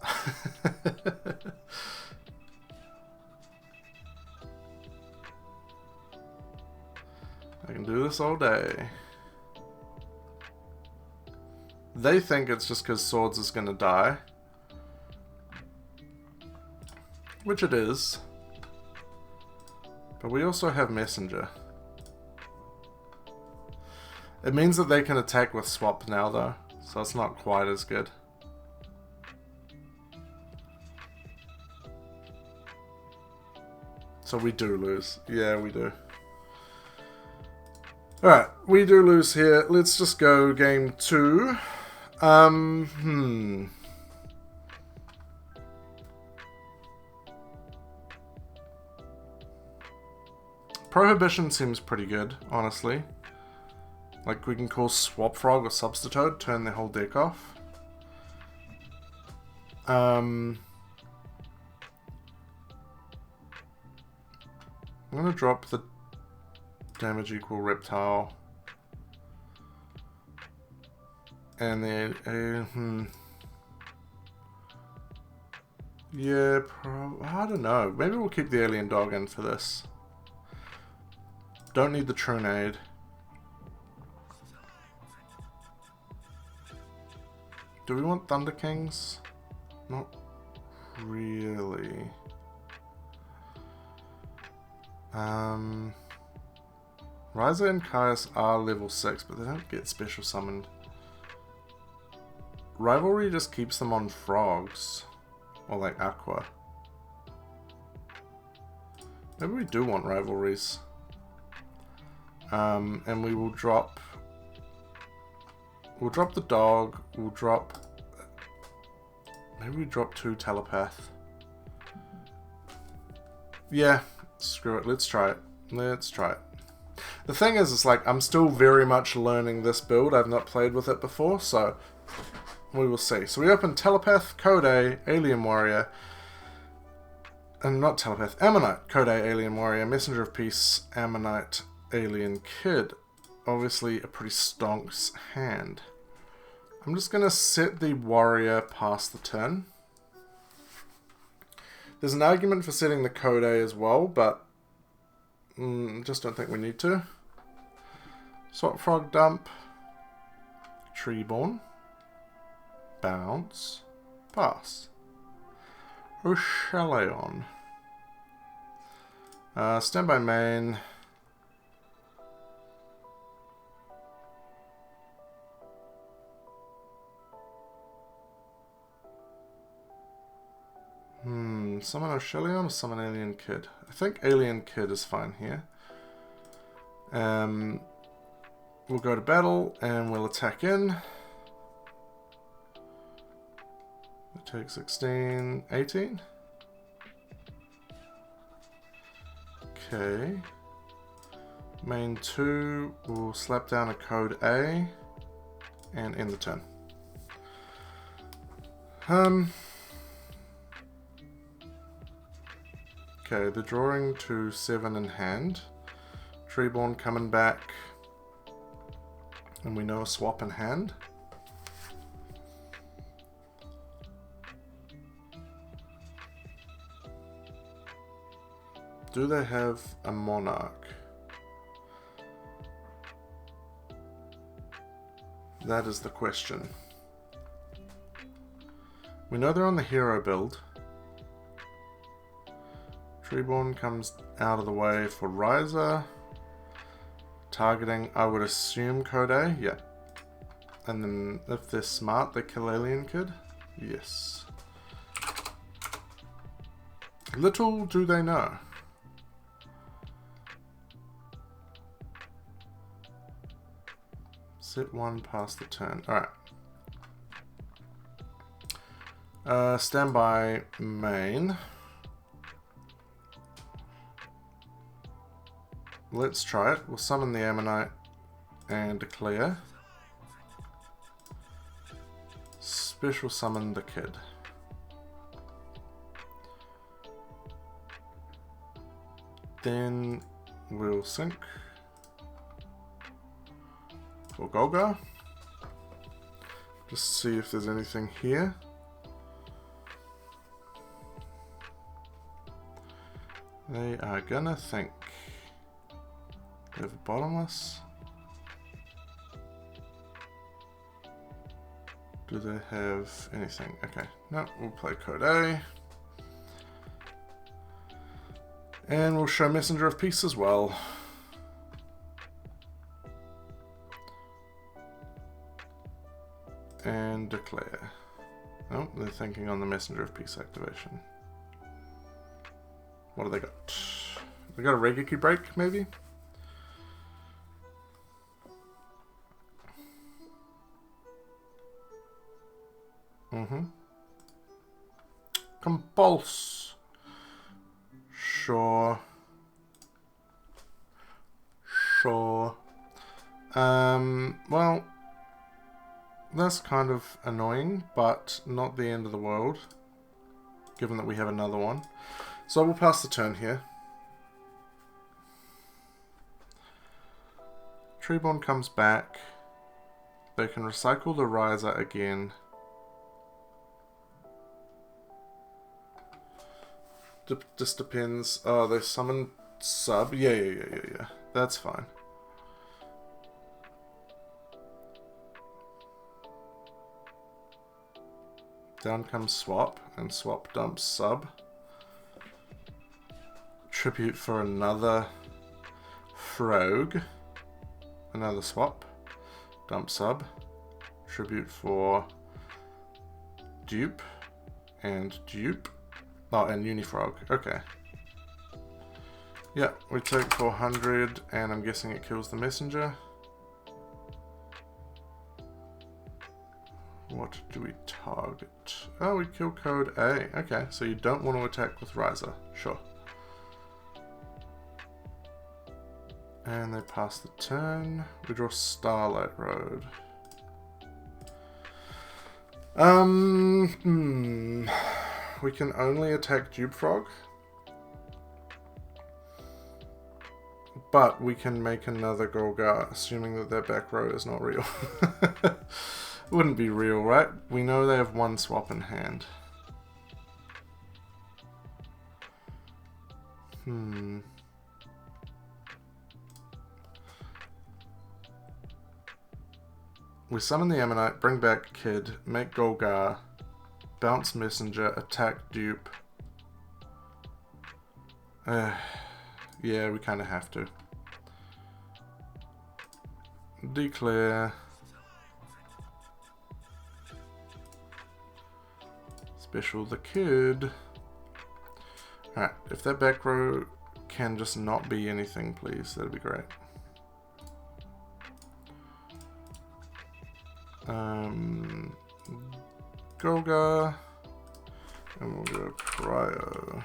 I can do this all day. They think it's just because Swords is going to die. Which it is. But we also have Messenger. It means that they can attack with swap now though. So it's not quite as good. So we do lose. Yeah, we do. Alright, we do lose here. Let's just go game 2. Prohibition seems pretty good, honestly. Like, we can call Swap Frog or Substitute, turn their whole deck off. I'm gonna drop the damage equal reptile. And then, yeah, I don't know. Maybe we'll keep the alien dog in for this. Don't need the Trunade. Do we want Thunder Kings? Not really. Ryza and Caius are level 6, but they don't get special summoned. Rivalry just keeps them on frogs. Or like Aqua. Maybe we do want rivalries. And we will drop... We'll drop the dog. We'll drop... Maybe we drop 2 telepath. Yeah, screw it. Let's try it. Let's try it. The thing is, it's like, I'm still very much learning this build. I've not played with it before, so... We will see. So we open Telepath, Code A, Alien Warrior, and not Telepath, Ammonite, Code A, Alien Warrior, Messenger of Peace, Ammonite, Alien Kid. Obviously a pretty stonks hand. I'm just going to set the Warrior past the turn. There's an argument for setting the Code A as well, but just don't think we need to. Swap Frog dump, Treeborn. Bounce. Pass. Oshaleon. Standby main. Summon Oshaleon or summon Alien Kid? I think Alien Kid is fine here. We'll go to battle and we'll attack in. Take 16, 18. Okay. Main 2 will slap down a Code A and end the turn. Okay, they're drawing to 7 in hand. Treeborn coming back. And we know a swap in hand. Do they have a Monarch? That is the question. We know they're on the hero build. Treeborn comes out of the way for Ryza. Targeting, I would assume Code A, yeah. And then if they're smart, they kill Alien Kid? Yes. Little do they know. Set 1 past the turn. Alright. Standby main. Let's try it. We'll summon the Ammonite and declare. Special summon the Kid. Then we'll sync for Golga. Just see if there's anything here. They are gonna think. They have a bottomless. Do they have anything? Okay, no, we'll play Code A. And we'll show Messenger of Peace as well. And declare. Oh, they're thinking on the Messenger of Peace activation. What do they got? They got a Regeki break, maybe? Compulse. Sure. Sure. Well, that's kind of annoying, but not the end of the world, given that we have another one. So we'll pass the turn here. Treeborn comes back. They can recycle the Riser again. Just depends. Oh, they summon sub. Yeah. That's fine. Down comes swap, and swap dumps sub. Tribute for another Frog. Another swap. Dump sub. Tribute for dupe. And dupe. Oh, and Unifrog. Okay. Yeah, we take 400, and I'm guessing it kills the messenger. What do we target? Oh, we kill code A. Okay, so you don't want to attack with Riser. Sure. And they pass the turn. We draw Starlight Road. We can only attack Dupe Frog. But we can make another Golgar, assuming that their back row is not real. Wouldn't be real, right? We know they have one swap in hand. We summon the Ammonite, bring back Kid, make Golgar, bounce Messenger, attack Dupe. Yeah, we kind of have to. Declare. Special the Kid. Alright, if that back row can just not be anything, please, that'd be great. Golgar, and we'll go Cryo.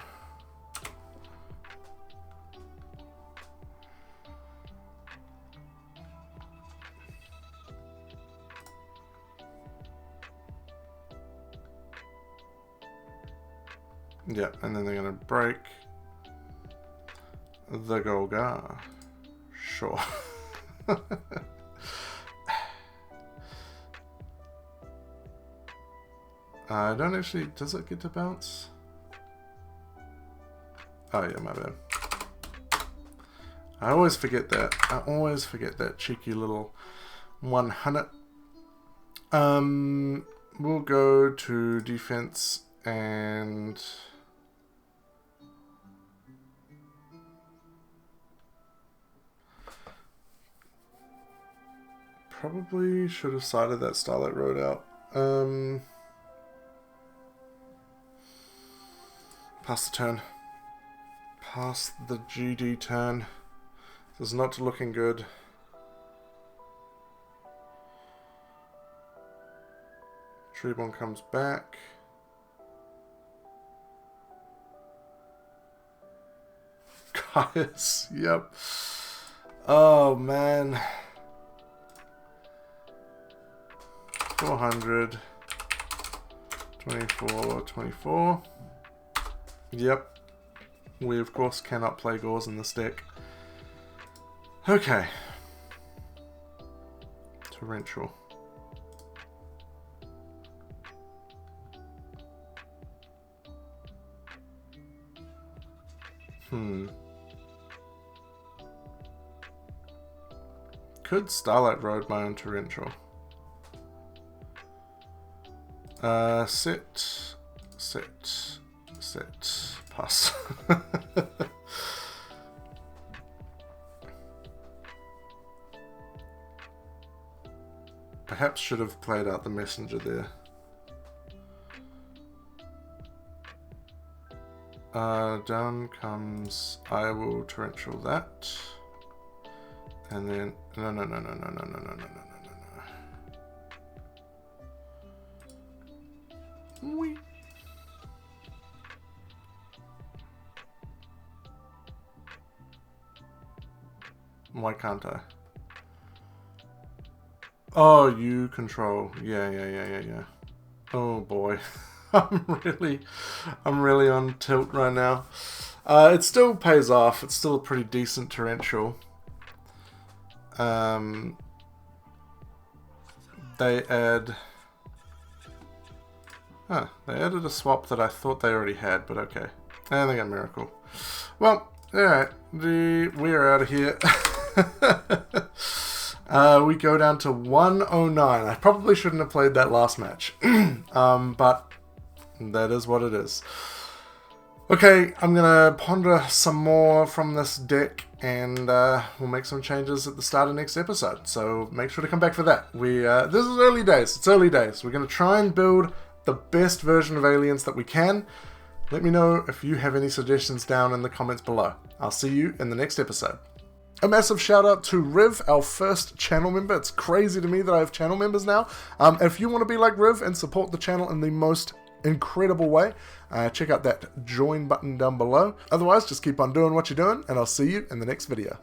Yeah, and then they're going to break the Golgar. Sure. I don't actually... Does it get to bounce? Oh yeah, my bad. I always forget that. I always forget that cheeky little 100. We'll go to defense and... Probably should have sided that Starlight Road out. Pass the turn. Pass the GD turn. This is not looking good. Treeborn comes back. Guys, yep. Oh man. 400. 24. Yep. We of course cannot play Gauze in this deck. Okay. Torrential. Could Starlight Road my own Torrential. Sit. Pass. Perhaps should have played out the messenger there. Down comes... I will torrential that. And then... No. Wee. Why can't I? Oh, you control. Yeah. Oh boy. I'm really on tilt right now. It still pays off. It's still a pretty decent torrential. They add... Huh, they added a swap that I thought they already had, but okay. And they got Miracle. Well, alright. We're out of here. We go down to 109. I probably shouldn't have played that last match. But that is what it is. Okay, I'm going to ponder some more from this deck, and we'll make some changes at the start of next episode. So make sure to come back for that. This is early days. It's early days. We're going to try and build the best version of Aliens that we can. Let me know if you have any suggestions down in the comments below. I'll see you in the next episode. A massive shout out to Riv, our first channel member. It's crazy to me that I have channel members now. If you want to be like Riv and support the channel in the most incredible way, check out that join button down below. Otherwise, just keep on doing what you're doing, and I'll see you in the next video.